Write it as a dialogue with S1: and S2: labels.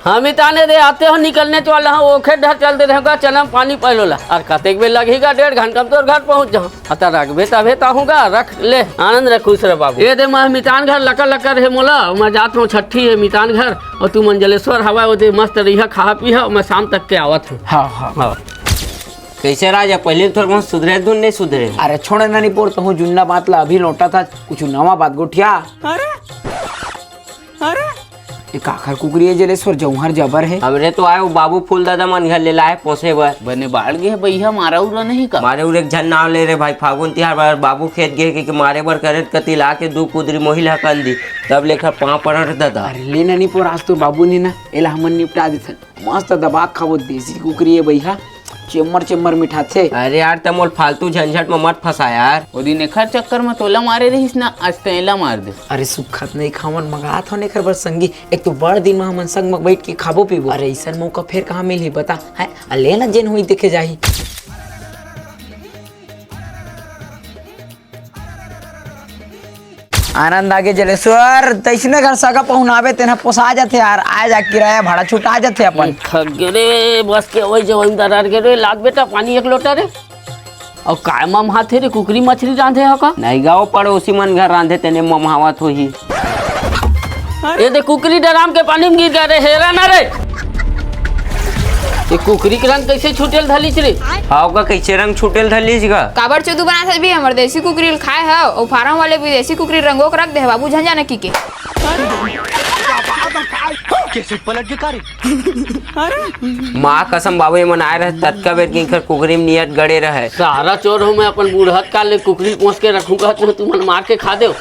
S1: हम ही ताने दे आते हो निकलने तो वाला वो खेत ढर चलते रहेगा चना पानी पहलोला और कतेक बेर लगेगा 1.5 घंटा में तो घर पहुँच जाऊँ अतः रखबे तबे ताहूँगा रख ले आनंद रख खुश रह बाबू ये दे मैं मितान घर लकर लकर है मोला मैं जात हूँ छठी है मितान घर और तू मंजलेश्वर हवा वो दे मस्त रही खा पी मैं शाम तक के आवत हूँ। हाँ
S2: कैसे राजा पहले थोड़ा बहुत सुधरे धुन नहीं सुधरे।
S3: अरे छोड़ ना नहीं पोर तो जुन्ना बात ला अभी लौटा था कुछ नवा बात गोठिया। अरे एक आखर कुकरी है जलेश्वर जौहर जबर है।
S2: हमरे तो आए वो बाबू फूल दादा मन घर ले लाए पोसे बर
S4: बने बाढ़ गए भैया मारा उरा नहीं का
S2: मारे उरे एक झन नाव ले रे भाई फागुन तिहार बार बाबू खेत गए कि मारे बर करे कति ला के 2 कुदरी मोहिल हकन दी तब लेकर 5 पड़र दादा।
S3: अरे ले ना नहीं पोर आज तो बाबू ने ना एला हमन निपटा देथन मस्त दबा खावो देसी कुकरी है भैया चेम्मर चेम्मर मिठा थे।
S2: अरे यार तमोल फालतू झंझट में मत फंसा यार
S4: वो दिन एखर चक्कर में तोला मारे रहीस ना आज तो एला मार दे।
S3: अरे सुखत नहीं खावन मंगात होने कर बर संगी एक तो बड़ दिन में हमन संग में बैठ के खाबो पीबो। अरे ऐसा मौका फिर कहाँ मिली बता है ले ना जेन हुई देखे जाही। आनंद आगे जलेश्वर तैसने घर सगा पहुनावे तेना पोसा जाते यार आ जा किराया भाड़ा छुटा जाते अपन
S1: थक गे रे बस के वही जमींदार के रे लाग बेटा पानी 1 लोटा रे और काय मम हाथे रे कुकरी मछली रांधे हो का
S2: नहीं गाओ पड़ोसी मन घर रांधे तेने ममहावत हो ही।
S1: ये दे कुकरी डराम के पानी में गिर गए रे हेरा ना रे ये कुकरी के रंग कैसे छूटेल धलीच रे
S2: हाउ का कैसे रंग छूटेल धलीस का
S5: काबर चोदू बना भी हमर देसी कुकरी खाए है और फार्म वाले विदेशी कुकरी रंगो रख दे बाबू झंझा न की के
S2: माँ कसम बाबू मन आए रहे तत्का बेर किंकर कुकरी में नियत गड़े रहे
S1: सारा चोर हो मैं अपन बूढ़त काल ले कुकरी पोंछ के रखूंगा तो तुम मार के खा दो।